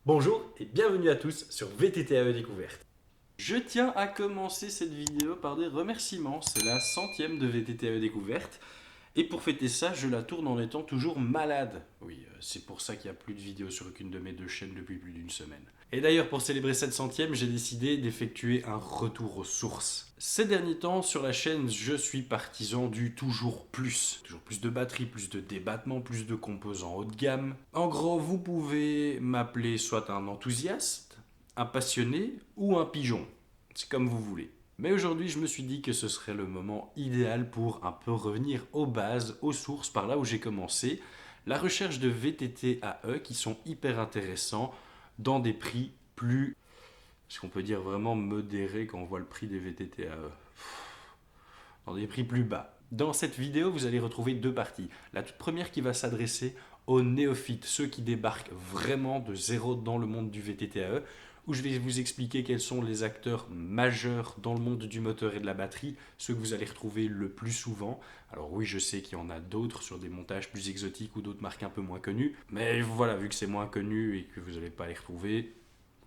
Bonjour et bienvenue à tous sur VTTAE Découverte. Je tiens à commencer cette vidéo par des remerciements, c'est la 100e de VTTAE Découverte. Et pour fêter ça, je la tourne en étant toujours malade. Oui, c'est pour ça qu'il n'y a plus de vidéos sur aucune de mes deux chaînes depuis plus d'une semaine. Et d'ailleurs, pour célébrer cette 100e, j'ai décidé d'effectuer un retour aux sources. Ces derniers temps, sur la chaîne, je suis partisan du toujours plus. Toujours plus de batterie, plus de débattement, plus de composants haut de gamme. En gros, vous pouvez m'appeler soit un enthousiaste, un passionné ou un pigeon. C'est comme vous voulez. Mais aujourd'hui, je me suis dit que ce serait le moment idéal pour un peu revenir aux bases, aux sources, par là où j'ai commencé. La recherche de VTT AE qui sont hyper intéressants dans des prix plus, est-ce qu'on peut dire vraiment modérés quand on voit le prix des VTT AE, dans des prix plus bas. Dans cette vidéo, vous allez retrouver deux parties. La toute première qui va s'adresser aux néophytes, ceux qui débarquent vraiment de zéro dans le monde du VTT AE, où je vais vous expliquer quels sont les acteurs majeurs dans le monde du moteur et de la batterie, ceux que vous allez retrouver le plus souvent. Alors oui, je sais qu'il y en a d'autres sur des montages plus exotiques ou d'autres marques un peu moins connues, mais voilà, vu que c'est moins connu et que vous n'allez pas les retrouver,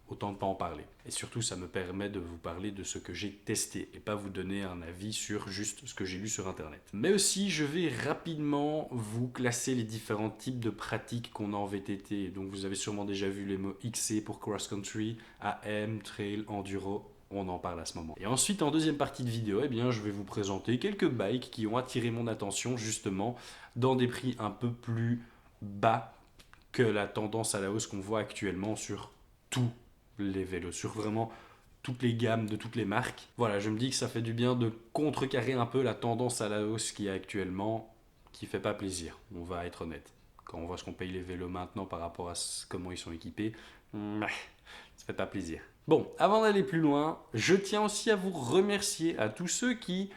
autant ne pas en parler. Et surtout, ça me permet de vous parler de ce que j'ai testé et pas vous donner un avis sur juste ce que j'ai lu sur Internet. Mais aussi, je vais rapidement vous classer les différents types de pratiques qu'on a en VTT. Donc, vous avez sûrement déjà vu les mots XC pour cross-country, AM, trail, enduro. On en parle à ce moment. Et ensuite, en deuxième partie de vidéo, eh bien, je vais vous présenter quelques bikes qui ont attiré mon attention justement dans des prix un peu plus bas que la tendance à la hausse qu'on voit actuellement sur tout les vélos, sur vraiment toutes les gammes de toutes les marques. Voilà, je me dis que ça fait du bien de contrecarrer un peu la tendance à la hausse qui est actuellement, qui fait pas plaisir, on va être honnête. Quand on voit ce qu'on paye les vélos maintenant par rapport à comment ils sont équipés, ça fait pas plaisir. Bon, avant d'aller plus loin, je tiens aussi à vous remercier à tous ceux qui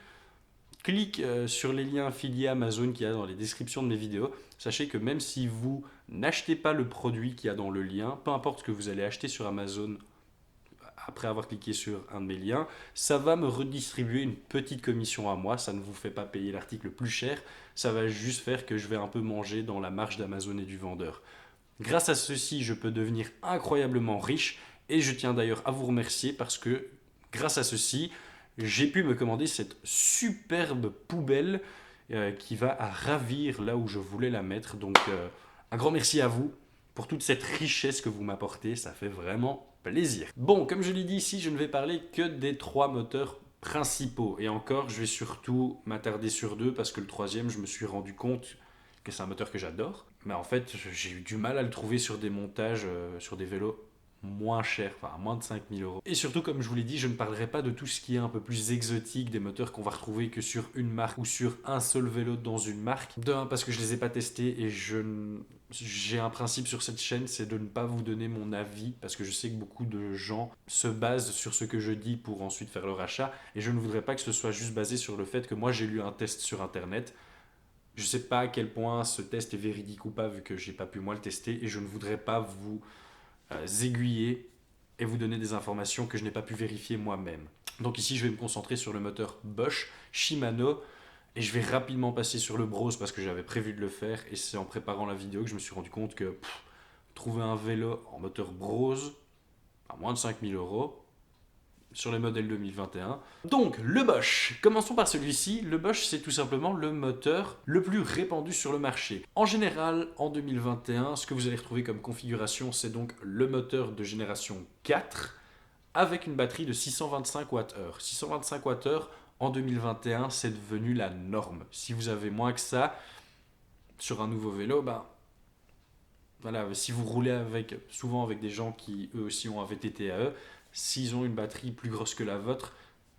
cliquent sur les liens affiliés Amazon qu'il y a dans les descriptions de mes vidéos. Sachez que même si vous n'achetez pas le produit qu'il y a dans le lien, peu importe ce que vous allez acheter sur Amazon après avoir cliqué sur un de mes liens, ça va me redistribuer une petite commission à moi. Ça ne vous fait pas payer l'article plus cher, ça va juste faire que je vais un peu manger dans la marge d'Amazon et du vendeur. Grâce à ceci, je peux devenir incroyablement riche et je tiens d'ailleurs à vous remercier parce que grâce à ceci, j'ai pu me commander cette superbe poubelle qui va à ravir là où je voulais la mettre. Donc un grand merci à vous pour toute cette richesse que vous m'apportez, ça fait vraiment plaisir. Bon, comme je l'ai dit ici, je ne vais parler que des trois moteurs principaux. Et encore, je vais surtout m'attarder sur deux parce que le troisième, je me suis rendu compte que c'est un moteur que j'adore. Mais en fait, j'ai eu du mal à le trouver sur des montages, sur des vélos moins chers, enfin à moins de 5 000 euros. Et surtout, comme je vous l'ai dit, je ne parlerai pas de tout ce qui est un peu plus exotique, des moteurs qu'on va retrouver que sur une marque ou sur un seul vélo dans une marque. De un, parce que je les ai pas testés et j'ai un principe sur cette chaîne, c'est de ne pas vous donner mon avis, parce que je sais que beaucoup de gens se basent sur ce que je dis pour ensuite faire leur achat, et je ne voudrais pas que ce soit juste basé sur le fait que moi j'ai lu un test sur internet. Je ne sais pas à quel point ce test est véridique ou pas, vu que j'ai pas pu moi le tester, et je ne voudrais pas vous aiguiller et vous donner des informations que je n'ai pas pu vérifier moi-même. Donc ici, je vais me concentrer sur le moteur Bosch, Shimano, et je vais rapidement passer sur le Brose parce que j'avais prévu de le faire, et c'est en préparant la vidéo que je me suis rendu compte que trouver un vélo en moteur Brose à moins de 5 000 euros, sur les modèles 2021. Donc, le Bosch. Commençons par celui-ci. Le Bosch, c'est tout simplement le moteur le plus répandu sur le marché. En général, en 2021, ce que vous allez retrouver comme configuration, c'est donc le moteur de génération 4 avec une batterie de 625 Wh. 625 Wh en 2021, c'est devenu la norme. Si vous avez moins que ça sur un nouveau vélo, ben voilà, si vous roulez souvent avec des gens qui eux aussi ont un VTT à eux, s'ils ont une batterie plus grosse que la vôtre,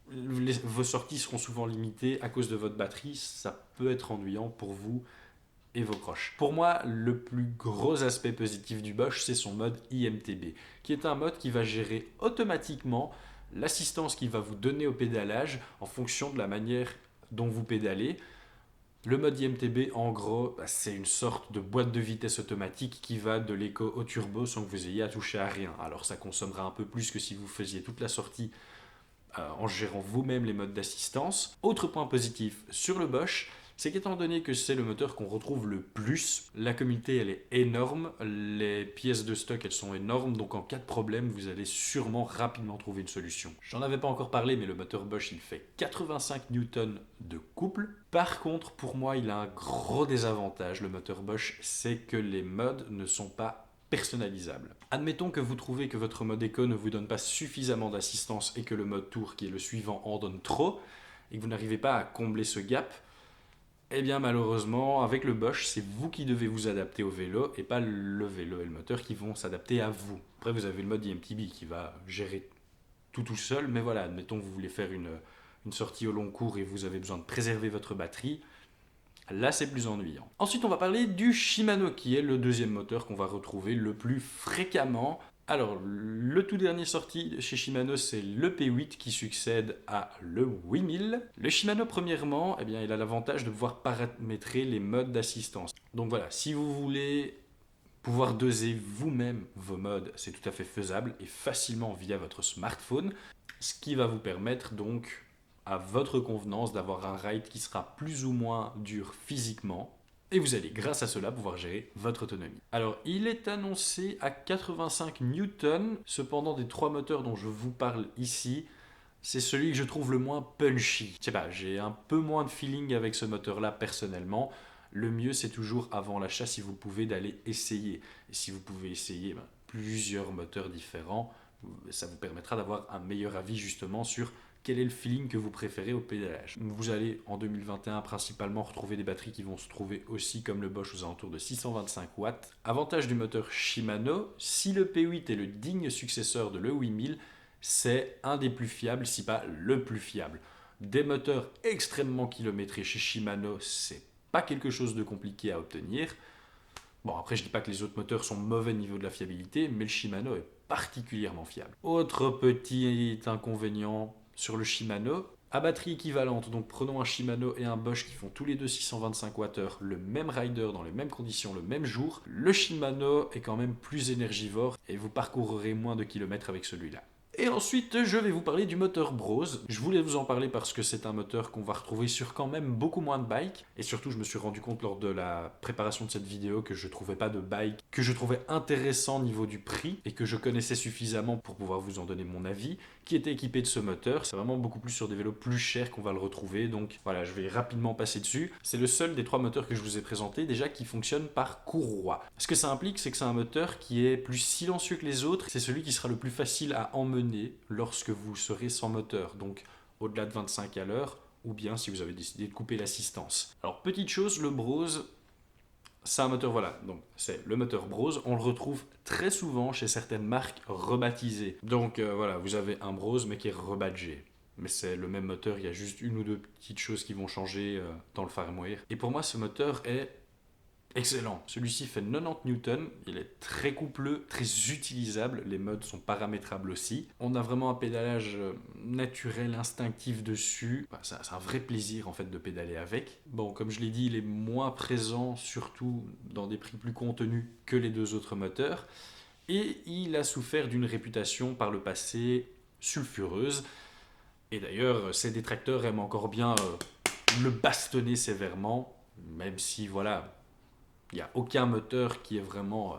vos sorties seront souvent limitées à cause de votre batterie. Ça peut être ennuyant pour vous et vos proches. Pour moi, le plus gros aspect positif du Bosch, c'est son mode IMTB, qui est un mode qui va gérer automatiquement l'assistance qu'il va vous donner au pédalage en fonction de la manière dont vous pédalez. Le mode IMTB, en gros, c'est une sorte de boîte de vitesse automatique qui va de l'éco au turbo sans que vous ayez à toucher à rien. Alors ça consommera un peu plus que si vous faisiez toute la sortie en gérant vous-même les modes d'assistance. Autre point positif sur le Bosch, c'est qu'étant donné que c'est le moteur qu'on retrouve le plus, la communauté elle est énorme, les pièces de stock elles sont énormes, donc en cas de problème, vous allez sûrement rapidement trouver une solution. J'en avais pas encore parlé, mais le moteur Bosch il fait 85 Newton de couple. Par contre, pour moi, il a un gros désavantage, le moteur Bosch, c'est que les modes ne sont pas personnalisable. Admettons que vous trouvez que votre mode éco ne vous donne pas suffisamment d'assistance et que le mode tour, qui est le suivant, en donne trop, et que vous n'arrivez pas à combler ce gap, eh bien malheureusement, avec le Bosch, c'est vous qui devez vous adapter au vélo et pas le vélo et le moteur qui vont s'adapter à vous. Après, vous avez le mode IMTB qui va gérer tout seul, mais voilà, admettons que vous voulez faire une sortie au long cours et vous avez besoin de préserver votre batterie. Là, c'est plus ennuyant. Ensuite, on va parler du Shimano, qui est le deuxième moteur qu'on va retrouver le plus fréquemment. Alors, le tout dernier sorti chez Shimano, c'est le P8 qui succède à le 8000. Le Shimano, premièrement, eh bien, il a l'avantage de pouvoir paramétrer les modes d'assistance. Donc voilà, si vous voulez pouvoir doser vous-même vos modes, c'est tout à fait faisable et facilement via votre smartphone, ce qui va vous permettre donc à votre convenance d'avoir un ride qui sera plus ou moins dur physiquement et vous allez grâce à cela pouvoir gérer votre autonomie. Alors il est annoncé à 85 Newton, cependant des trois moteurs dont je vous parle ici, c'est celui que je trouve le moins punchy. Je sais pas, j'ai un peu moins de feeling avec ce moteur là personnellement. Le mieux c'est toujours avant l'achat si vous pouvez d'aller essayer. Et si vous pouvez essayer plusieurs moteurs différents, ça vous permettra d'avoir un meilleur avis justement sur quel est le feeling que vous préférez au pédalage. Vous allez en 2021 principalement retrouver des batteries qui vont se trouver aussi comme le Bosch aux alentours de 625 watts. Avantage du moteur Shimano, si le P8 est le digne successeur de le 8000, c'est un des plus fiables, si pas le plus fiable. Des moteurs extrêmement kilométrés chez Shimano, c'est pas quelque chose de compliqué à obtenir. Bon, après, je dis pas que les autres moteurs sont mauvais niveau de la fiabilité, mais le Shimano est particulièrement fiable. Autre petit inconvénient sur le Shimano, à batterie équivalente, donc prenons un Shimano et un Bosch qui font tous les deux 625 Wh, le même rider dans les mêmes conditions le même jour, le Shimano est quand même plus énergivore et vous parcourrez moins de kilomètres avec celui-là. Et ensuite, je vais vous parler du moteur Brose. Je voulais vous en parler parce que c'est un moteur qu'on va retrouver sur quand même beaucoup moins de bikes. Et surtout, je me suis rendu compte lors de la préparation de cette vidéo que je ne trouvais pas de bike que je trouvais intéressant au niveau du prix et que je connaissais suffisamment pour pouvoir vous en donner mon avis, qui était équipé de ce moteur. C'est vraiment beaucoup plus sur des vélos plus chers qu'on va le retrouver. Donc voilà, je vais rapidement passer dessus. C'est le seul des trois moteurs que je vous ai présentés déjà qui fonctionne par courroie. Ce que ça implique, c'est que c'est un moteur qui est plus silencieux que les autres. C'est celui qui sera le plus facile à emmener lorsque vous serez sans moteur, donc au-delà de 25 à l'heure, ou bien si vous avez décidé de couper l'assistance. Alors petite chose, le Brose, c'est un moteur, voilà, donc c'est le moteur Brose, on le retrouve très souvent chez certaines marques rebaptisées. Donc voilà, vous avez un Brose mais qui est rebadgé. Mais c'est le même moteur, il y a juste une ou deux petites choses qui vont changer dans le firmware. Et pour moi, ce moteur est excellent. Celui-ci fait 90 Newton, il est très coupleux, très utilisable, les modes sont paramétrables aussi. On a vraiment un pédalage naturel, instinctif dessus. C'est un vrai plaisir en fait de pédaler avec. Bon, comme je l'ai dit, il est moins présent, surtout dans des prix plus contenus que les deux autres moteurs. Et il a souffert d'une réputation par le passé sulfureuse. Et d'ailleurs, ses détracteurs aiment encore bien le bastonner sévèrement, même si voilà, il n'y a aucun moteur qui est vraiment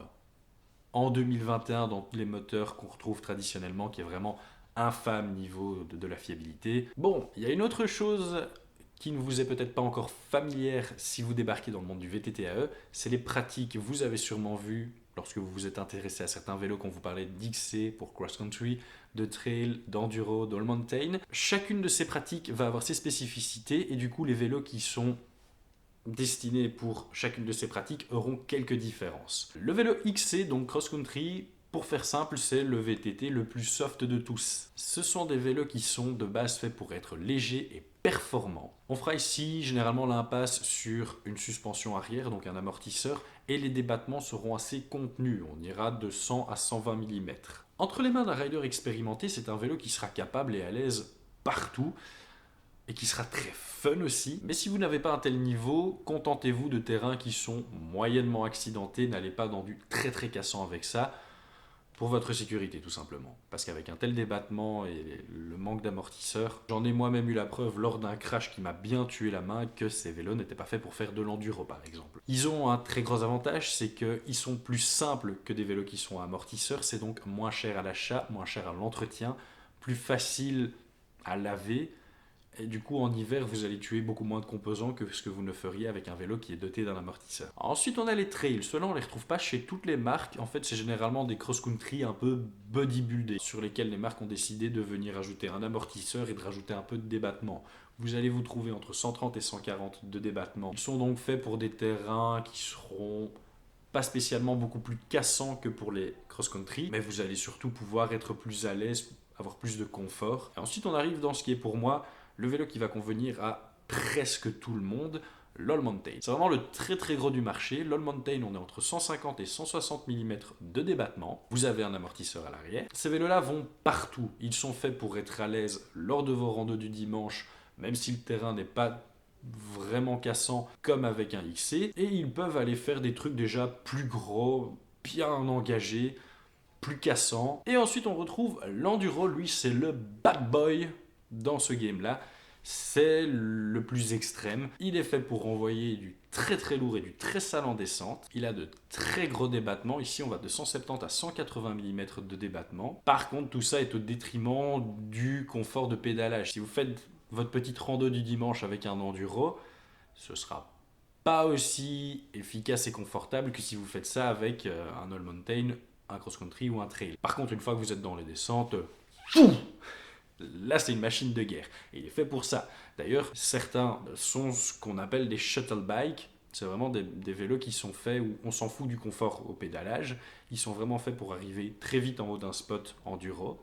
en 2021 dans les moteurs qu'on retrouve traditionnellement qui est vraiment infâme niveau de la fiabilité. Bon, il y a une autre chose qui ne vous est peut-être pas encore familière si vous débarquez dans le monde du VTT-AE, c'est les pratiques. Vous avez sûrement vu, lorsque vous vous êtes intéressé à certains vélos, qu'on vous parlait d'XC pour cross-country, de trail, d'enduro, d'all mountain. Chacune de ces pratiques va avoir ses spécificités et du coup les vélos qui sont destinés pour chacune de ces pratiques auront quelques différences. Le vélo XC, donc cross-country, pour faire simple, c'est le VTT le plus soft de tous. Ce sont des vélos qui sont de base faits pour être légers et performants. On fera ici généralement l'impasse sur une suspension arrière, donc un amortisseur, et les débattements seront assez contenus. On ira de 100 à 120 mm. Entre les mains d'un rider expérimenté, c'est un vélo qui sera capable et à l'aise partout, et qui sera très fun aussi. Mais si vous n'avez pas un tel niveau, contentez-vous de terrains qui sont moyennement accidentés, n'allez pas dans du très cassant avec ça. pour votre sécurité tout simplement. Parce qu'avec un tel débattement et le manque d'amortisseurs, j'en ai moi-même eu la preuve lors d'un crash qui m'a bien tué la main que ces vélos n'étaient pas faits pour faire de l'enduro par exemple. Ils ont un très gros avantage, c'est qu'ils sont plus simples que des vélos qui sont à amortisseurs, c'est donc moins cher à l'achat, moins cher à l'entretien, plus facile à laver. Et du coup, en hiver, vous allez tuer beaucoup moins de composants que ce que vous ne feriez avec un vélo qui est doté d'un amortisseur. Ensuite, on a les trails. Ceux-là, on ne les retrouve pas chez toutes les marques. En fait, c'est généralement des cross-country un peu bodybuildés, sur lesquels les marques ont décidé de venir ajouter un amortisseur et de rajouter un peu de débattement. Vous allez vous trouver entre 130 et 140 de débattement. Ils sont donc faits pour des terrains qui seront pas spécialement beaucoup plus cassants que pour les cross-country, mais vous allez surtout pouvoir être plus à l'aise, avoir plus de confort. Et ensuite, on arrive dans ce qui est pour moi le vélo qui va convenir à presque tout le monde, l'All Mountain. C'est vraiment le très très gros du marché. L'All Mountain, on est entre 150 et 160 mm de débattement. Vous avez un amortisseur à l'arrière. Ces vélos-là vont partout. Ils sont faits pour être à l'aise lors de vos randos du dimanche, même si le terrain n'est pas vraiment cassant comme avec un XC. Et ils peuvent aller faire des trucs déjà plus gros, bien engagés, plus cassants. Et ensuite, on retrouve l'enduro. Lui, c'est le bad boy dans ce game-là. C'est le plus extrême. Il est fait pour envoyer du très très lourd et du très sale en descente. Il a de très gros débattements. Ici, on va de 170 à 180 mm de débattement. Par contre, tout ça est au détriment du confort de pédalage. Si vous faites votre petite rando du dimanche avec un enduro, ce sera pas aussi efficace et confortable que si vous faites ça avec un all mountain, un cross-country ou un trail. Par contre, une fois que vous êtes dans les descentes, là, c'est une machine de guerre. Et il est fait pour ça. D'ailleurs, certains sont ce qu'on appelle des shuttle bikes. C'est vraiment des vélos qui sont faits où on s'en fout du confort au pédalage. Ils sont vraiment faits pour arriver très vite en haut d'un spot enduro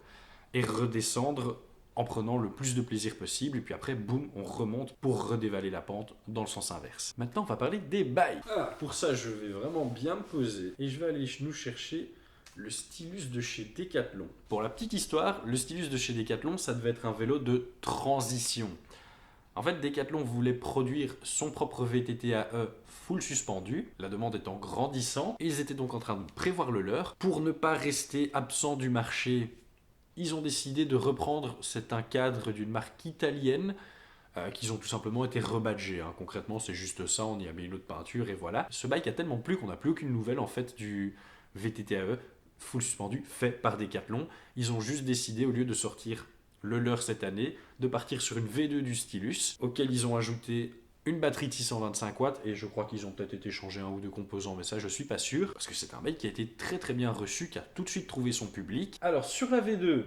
et redescendre en prenant le plus de plaisir possible. Et puis après, boum, on remonte pour redévaler la pente dans le sens inverse. Maintenant, on va parler des bikes. Pour ça, je vais vraiment bien me poser et je vais aller nous chercher le Stylus de chez Decathlon. Pour la petite histoire, le Stylus de chez Decathlon, ça devait être un vélo de transition. En fait, Decathlon voulait produire son propre VTT à eux full suspendu, la demande étant grandissante, et ils étaient donc en train de prévoir le leur. Pour ne pas rester absent du marché, ils ont décidé de reprendre, c'est un cadre d'une marque italienne, qu'ils ont tout simplement été rebadgés. Concrètement, c'est juste ça, on y a mis une autre peinture et voilà. Ce bike a tellement plu qu'on n'a plus aucune nouvelle en fait du VTT AE full suspendu fait par Decathlon. Ils ont juste décidé, au lieu de sortir le leur cette année, de partir sur une V2 du Stylus, auquel ils ont ajouté une batterie de 625 watts, et je crois qu'ils ont peut-être été changés un ou deux composants, mais ça je suis pas sûr, parce que c'est un bike qui a été très très bien reçu, qui a tout de suite trouvé son public. Alors sur la V2,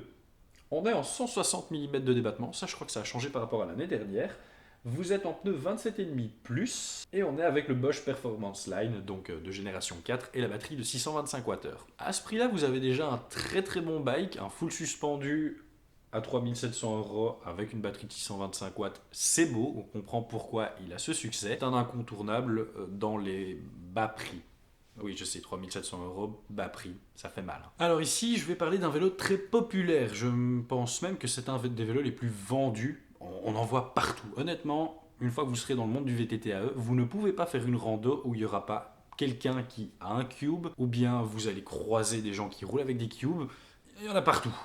on est en 160 mm de débattement, ça je crois que ça a changé par rapport à l'année dernière. Vous êtes en pneu 27,5 plus et on est avec le Bosch Performance Line, donc de génération 4 et la batterie de 625 Wh. À ce prix-là, vous avez déjà un très très bon bike, un full suspendu à 3700 € avec une batterie de 625 watts. C'est beau, on comprend pourquoi il a ce succès. C'est un incontournable dans les bas prix. Oui, je sais, 3700 €, bas prix, ça fait mal. Alors ici, je vais parler d'un vélo très populaire. Je pense même que c'est un des vélos les plus vendus. On en voit partout. Honnêtement, une fois que vous serez dans le monde du VTT AE, vous ne pouvez pas faire une rando où il n'y aura pas quelqu'un qui a un cube, ou bien vous allez croiser des gens qui roulent avec des cubes. Il y en a partout.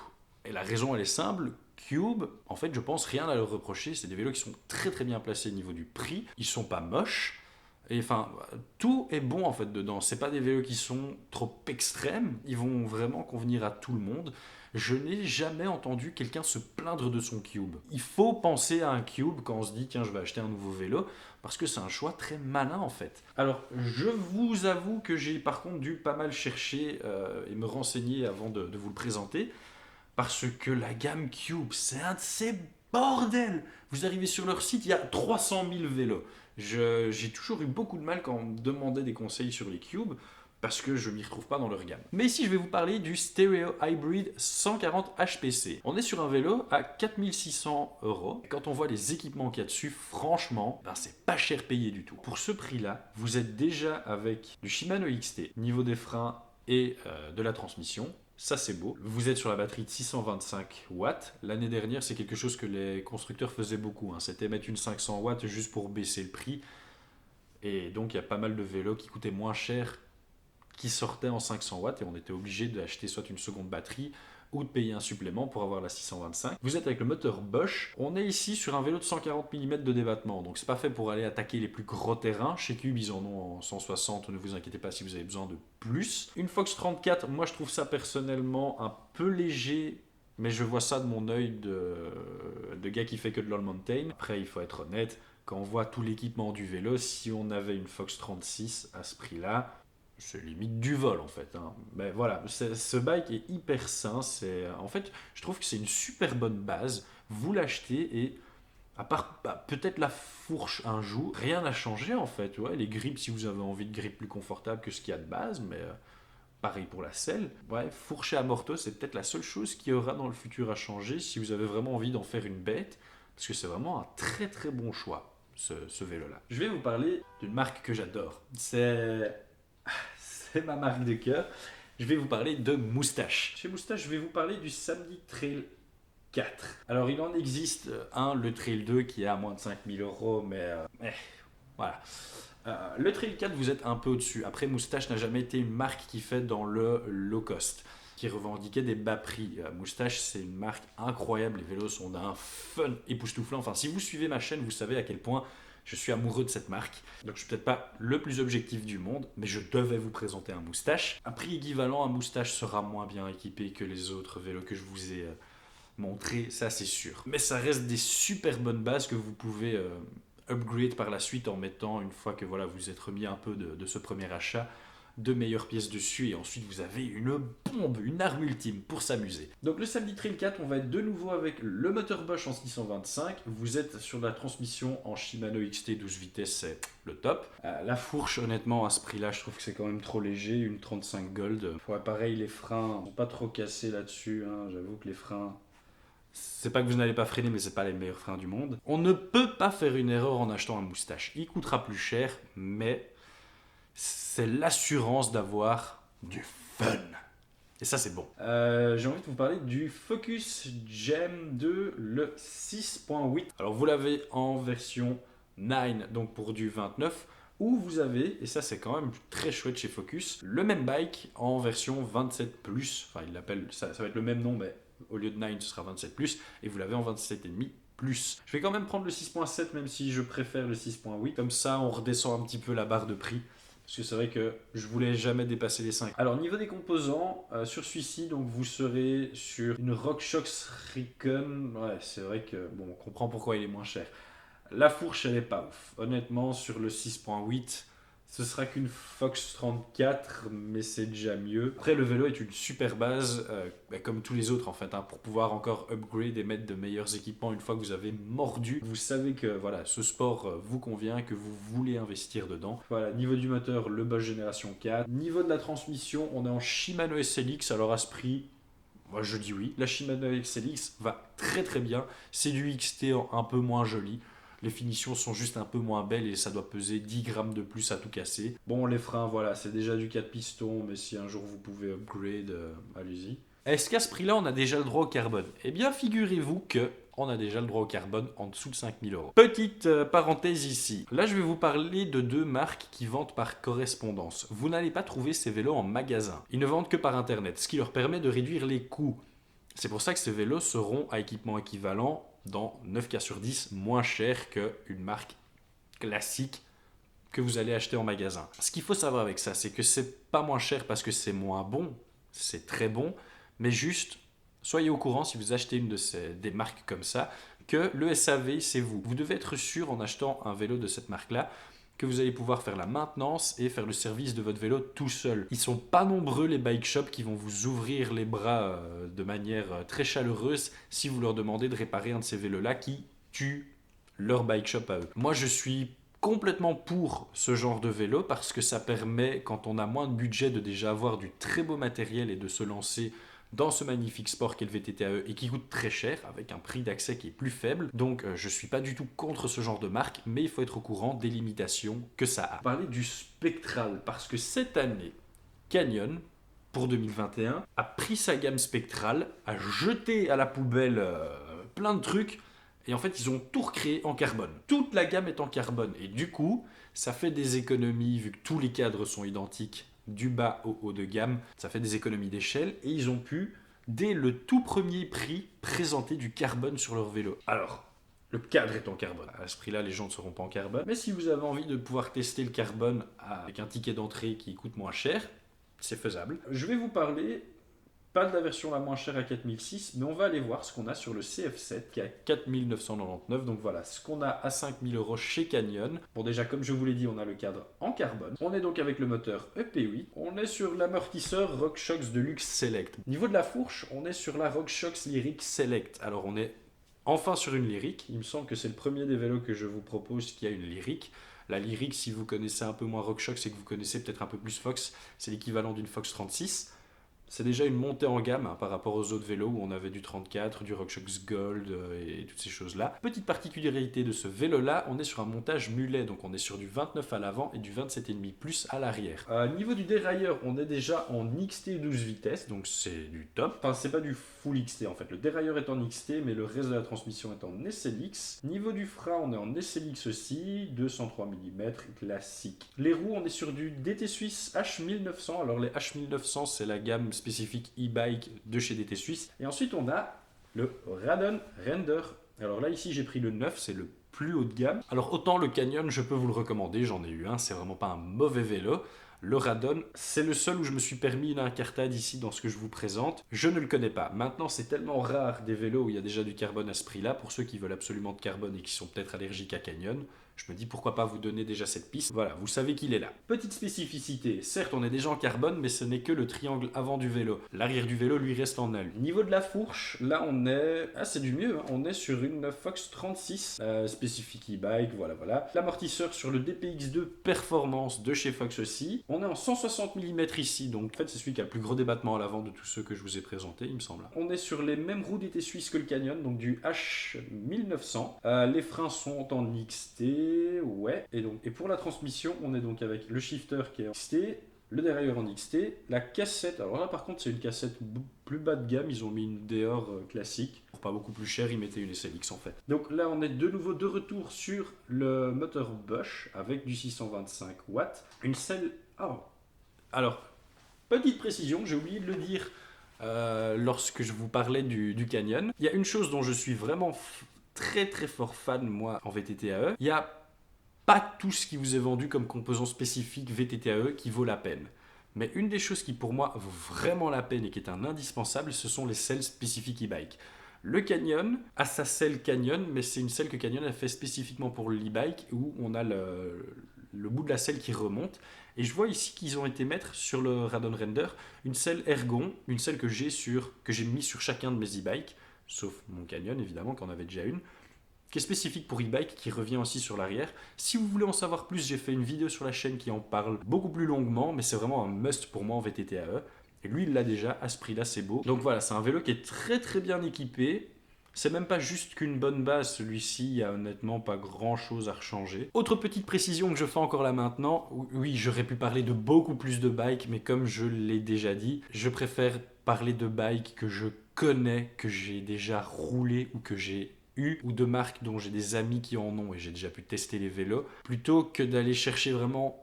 Et la raison, elle est simple. Cube, en fait, je pense rien à leur reprocher. C'est des vélos qui sont très très bien placés au niveau du prix. Ils sont pas moches. Et enfin, tout est bon en fait dedans. C'est pas des vélos qui sont trop extrêmes. Ils vont vraiment convenir à tout le monde. Je n'ai jamais entendu quelqu'un se plaindre de son cube. Il faut penser à un cube quand on se dit tiens, je vais acheter un nouveau vélo, parce que c'est un choix très malin en fait. Alors, je vous avoue que j'ai par contre dû pas mal chercher et me renseigner avant de vous le présenter, parce que la gamme Cube, c'est un de ces bordels. Vous arrivez sur leur site, il y a 300 000 vélos. J'ai toujours eu beaucoup de mal quand on me demandait des conseils sur les Cubes, parce que je ne m'y retrouve pas dans leur gamme. Mais ici, je vais vous parler du Stereo Hybrid 140 HPC. On est sur un vélo à 4600 €. Quand on voit les équipements qu'il y a dessus, franchement, c'est pas cher payé du tout. Pour ce prix-là, vous êtes déjà avec du Shimano XT, niveau des freins et de la transmission. Ça, c'est beau. Vous êtes sur la batterie de 625 watts. L'année dernière, c'est quelque chose que les constructeurs faisaient beaucoup. C'était mettre une 500 watts juste pour baisser le prix. Et donc, il y a pas mal de vélos qui coûtaient moins cher qui sortait en 500 watts et on était obligé d'acheter soit une seconde batterie ou de payer un supplément pour avoir la 625. Vous êtes avec le moteur Bosch. On est ici sur un vélo de 140 mm de débattement, donc c'est pas fait pour aller attaquer les plus gros terrains. Chez Cube, ils en ont en 160, ne vous inquiétez pas si vous avez besoin de plus. Une Fox 34, moi je trouve ça personnellement un peu léger, mais je vois ça de mon œil de gars qui fait que de l'all mountain. Après, il faut être honnête, quand on voit tout l'équipement du vélo, si on avait une Fox 36 à ce prix-là, c'est limite du vol en fait. Hein. Mais voilà, ce bike est hyper sain. En fait, je trouve que c'est une super bonne base. Vous l'achetez et à part peut-être la fourche un jour, rien n'a changé en fait. Ouais, les grips, si vous avez envie de grips plus confortables que ce qu'il y a de base, mais pareil pour la selle. Ouais, fourche et amorto, c'est peut-être la seule chose qui aura dans le futur à changer si vous avez vraiment envie d'en faire une bête, parce que c'est vraiment un très très bon choix. Ce vélo-là. Je vais vous parler d'une marque que j'adore. C'est ma marque de cœur. Je vais vous parler de Moustache. Chez Moustache, je vais vous parler du Samedi Trail 4. Alors, il en existe un, le Trail 2, qui est à moins de 5000 euros, mais voilà. Le Trail 4, vous êtes un peu au-dessus. Après, Moustache n'a jamais été une marque qui fait dans le low cost, qui revendiquait des bas prix. Moustache, c'est une marque incroyable. Les vélos sont d'un fun époustouflant. Enfin, si vous suivez ma chaîne, vous savez à quel point je suis amoureux de cette marque. Donc, je suis peut-être pas le plus objectif du monde, mais je devais vous présenter un Moustache. À prix équivalent, un Moustache sera moins bien équipé que les autres vélos que je vous ai montrés, ça c'est sûr. Mais ça reste des super bonnes bases que vous pouvez upgrade par la suite en mettant, une fois que voilà, vous êtes remis un peu de ce premier achat, de meilleures pièces dessus et ensuite vous avez une bombe, une arme ultime pour s'amuser. Donc le Samedi Trail 4, on va être de nouveau avec le moteur Bosch en 625. Vous êtes sur la transmission en Shimano XT 12 vitesses, c'est le top. La fourche, honnêtement, à ce prix-là, je trouve que c'est quand même trop léger, une 35 Gold. Ouais, pareil, les freins sont pas trop cassés là-dessus, hein. J'avoue que les freins... C'est pas que vous n'allez pas freiner, mais c'est pas les meilleurs freins du monde. On ne peut pas faire une erreur en achetant un Moustache. Il coûtera plus cher, mais c'est l'assurance d'avoir du fun. Et ça, c'est bon. J'ai envie de vous parler du Focus Gem 2, le 6.8. Alors, vous l'avez en version 9, donc pour du 29, ou vous avez, et ça c'est quand même très chouette chez Focus, le même bike en version 27+. Enfin, il l'appelle, ça va être le même nom, mais au lieu de 9, ce sera 27+, et vous l'avez en 27,5+. Je vais quand même prendre le 6.7, même si je préfère le 6.8. Comme ça, on redescend un petit peu la barre de prix. Parce que c'est vrai que je voulais jamais dépasser les 5. Alors, niveau des composants, sur celui-ci, donc vous serez sur une RockShox Recon. Ouais, c'est vrai que, bon, on comprend pourquoi il est moins cher. La fourche, elle est pas ouf. Honnêtement, sur le 6.8, ce sera qu'une Fox 34, mais c'est déjà mieux. Après, le vélo est une super base, comme tous les autres en fait, hein, pour pouvoir encore upgrade et mettre de meilleurs équipements une fois que vous avez mordu. Vous savez que voilà, ce sport vous convient, que vous voulez investir dedans. Voilà, niveau du moteur, le Bosch Génération 4. Niveau de la transmission, on est en Shimano SLX, alors à ce prix... Moi je dis oui, la Shimano SLX va très très bien. C'est du XT un peu moins joli. Les finitions sont juste un peu moins belles et ça doit peser 10 grammes de plus à tout casser. Bon, les freins, voilà, c'est déjà du 4 pistons, mais si un jour vous pouvez upgrade, allez-y. Est-ce qu'à ce prix-là, on a déjà le droit au carbone? Eh bien, figurez-vous que on a déjà le droit au carbone en dessous de 5000 euros. Petite parenthèse ici. Là, je vais vous parler de deux marques qui vendent par correspondance. Vous n'allez pas trouver ces vélos en magasin. Ils ne vendent que par Internet, ce qui leur permet de réduire les coûts. C'est pour ça que ces vélos seront à équipement équivalent dans 9 cas sur 10 moins cher qu'une marque classique que vous allez acheter en magasin. Ce qu'il faut savoir avec ça, c'est que c'est pas moins cher parce que c'est moins bon, c'est très bon, mais juste soyez au courant si vous achetez des marques comme ça que le SAV c'est vous. Vous devez être sûr en achetant un vélo de cette marque-là que vous allez pouvoir faire la maintenance et faire le service de votre vélo tout seul. Ils sont pas nombreux les bike shops qui vont vous ouvrir les bras de manière très chaleureuse si vous leur demandez de réparer un de ces vélos-là qui tue leur bike shop à eux. Moi, je suis complètement pour ce genre de vélo parce que ça permet, quand on a moins de budget, de déjà avoir du très beau matériel et de se lancer dans ce magnifique sport qu'est le VTTAE et qui coûte très cher avec un prix d'accès qui est plus faible. Donc je suis pas du tout contre ce genre de marque, mais il faut être au courant des limitations que ça a. Parler du Spectral parce que cette année, Canyon, pour 2021, a pris sa gamme Spectral, a jeté à la poubelle plein de trucs et en fait ils ont tout recréé en carbone. Toute la gamme est en carbone et du coup ça fait des économies vu que tous les cadres sont identiques du bas au haut de gamme. Ça fait des économies d'échelle et ils ont pu, dès le tout premier prix, présenter du carbone sur leur vélo. Alors, le cadre est en carbone. À ce prix-là, les gens ne seront pas en carbone. Mais si vous avez envie de pouvoir tester le carbone avec un ticket d'entrée qui coûte moins cher, c'est faisable. Je vais vous parler, pas de la version la moins chère à 4006, mais on va aller voir ce qu'on a sur le CF7 qui est à 4999. Donc voilà, ce qu'on a à 5000 € chez Canyon. Bon, déjà, comme je vous l'ai dit, on a le cadre en carbone. On est donc avec le moteur EP8. On est sur l'amortisseur RockShox Deluxe Select. Niveau de la fourche, on est sur la RockShox Lyric Select. Alors, on est enfin sur une Lyric. Il me semble que c'est le premier des vélos que je vous propose qui a une Lyric. La Lyric, si vous connaissez un peu moins RockShox et que vous connaissez peut-être un peu plus Fox, c'est l'équivalent d'une Fox 36. C'est déjà une montée en gamme par rapport aux autres vélos où on avait du 34, du RockShox Gold et toutes ces choses-là. Petite particularité de ce vélo-là, on est sur un montage mulet, donc on est sur du 29 à l'avant et du 27,5 plus à l'arrière. Niveau du dérailleur, on est déjà en XT 12 vitesses, donc c'est du top. Enfin, c'est pas du full XT en fait. Le dérailleur est en XT, mais le reste de la transmission est en SLX. Niveau du frein, on est en SLX aussi, 203 mm, classique. Les roues, on est sur du DT Suisse H1900. Alors les H1900, c'est la gamme spécifique e-bike de chez DT Suisse. Et ensuite, on a le Radon Render. Alors là, ici, j'ai pris le 9, c'est le plus haut de gamme. Alors autant le Canyon, je peux vous le recommander, j'en ai eu un, c'est vraiment pas un mauvais vélo. Le Radon, c'est le seul où je me suis permis une incartade ici dans ce que je vous présente. Je ne le connais pas. Maintenant, c'est tellement rare des vélos où il y a déjà du carbone à ce prix-là. Pour ceux qui veulent absolument de carbone et qui sont peut-être allergiques à Canyon, je me dis pourquoi pas vous donner déjà cette piste. Voilà, vous savez qu'il est là. Petite spécificité, certes on est déjà en carbone, mais ce n'est que le triangle avant du vélo. L'arrière du vélo lui reste en alu. Niveau de la fourche, là on est... Ah, c'est du mieux, hein. On est sur une Fox 36, spécifique e-bike, voilà. L'amortisseur sur le DPX2 Performance de chez Fox aussi. On est en 160 mm ici, donc en fait c'est celui qui a le plus gros débattement à l'avant de tous ceux que je vous ai présentés, il me semble. On est sur les mêmes roues d'été suisse que le Canyon, donc du H1900. Les freins sont en XT. Ouais, et pour la transmission, on est donc avec le shifter qui est en XT, le dérailleur en XT, la cassette. Alors là, par contre, c'est une cassette plus bas de gamme. Ils ont mis une Deore classique. Pour pas beaucoup plus cher, ils mettaient une SLX en fait. Donc là, on est de nouveau de retour sur le moteur Bosch avec du 625 watts. Une selle. Oh. Alors, petite précision, j'ai oublié de le dire lorsque je vous parlais du Canyon. Il y a une chose dont je suis vraiment très très fort fan, moi, en VTT-AE. Il n'y a pas tout ce qui vous est vendu comme composant spécifique VTT-AE qui vaut la peine. Mais une des choses qui pour moi vaut vraiment la peine et qui est un indispensable, ce sont les selles spécifiques e-bike. Le Canyon a sa selle Canyon, mais c'est une selle que Canyon a fait spécifiquement pour l'e-bike où on a le bout de la selle qui remonte. Et je vois ici qu'ils ont été mettre sur le Radon Render une selle Ergon, une selle que j'ai mis sur chacun de mes e-bikes, sauf mon Canyon évidemment, qu'en avait déjà une, qui est spécifique pour e-bike, qui revient aussi sur l'arrière. Si vous voulez en savoir plus, j'ai fait une vidéo sur la chaîne qui en parle beaucoup plus longuement, mais c'est vraiment un must pour moi en VTT-AE. Et lui, il l'a déjà, à ce prix-là, c'est beau. Donc voilà, c'est un vélo qui est très très bien équipé. C'est même pas juste qu'une bonne base, celui-ci, il n'y a honnêtement pas grand-chose à rechanger. Autre petite précision que je fais encore là maintenant, oui, j'aurais pu parler de beaucoup plus de bikes, mais comme je l'ai déjà dit, je préfère parler de bikes que je connais, que j'ai déjà roulé ou que j'ai eu, ou de marques dont j'ai des amis qui en ont et j'ai déjà pu tester les vélos, plutôt que d'aller chercher vraiment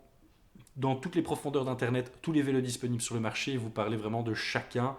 dans toutes les profondeurs d'internet tous les vélos disponibles sur le marché et vous parler vraiment de chacun,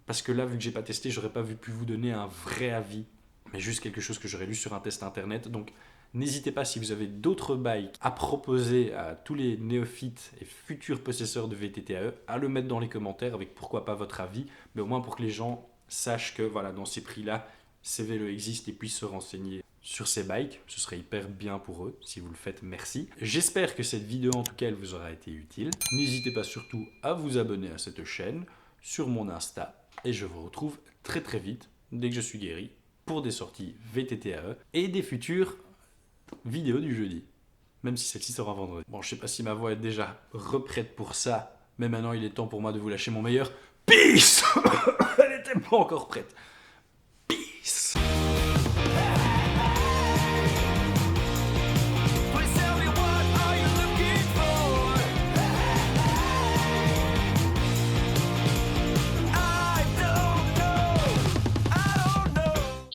parce que là, vu que j'ai pas testé, j'aurais pas pu vous donner un vrai avis, mais juste quelque chose que j'aurais lu sur un test internet. Donc n'hésitez pas, si vous avez d'autres bikes à proposer à tous les néophytes et futurs possesseurs de VTT-AE, à le mettre dans les commentaires avec pourquoi pas votre avis, mais au moins pour que les gens sachent que voilà, dans ces prix-là, ces vélos existent et puissent se renseigner sur ces bikes. Ce serait hyper bien pour eux. Si vous le faites, merci. J'espère que cette vidéo, en tout cas, elle vous aura été utile. N'hésitez pas surtout à vous abonner à cette chaîne, sur mon Insta. Et je vous retrouve très très vite, dès que je suis guéri, pour des sorties VTT-AE et des futures vidéos du jeudi. Même si celle-ci sera vendredi. Bon, je sais pas si ma voix est déjà reprête pour ça, mais maintenant il est temps pour moi de vous lâcher mon meilleur. Peace. Elle n'était pas encore prête.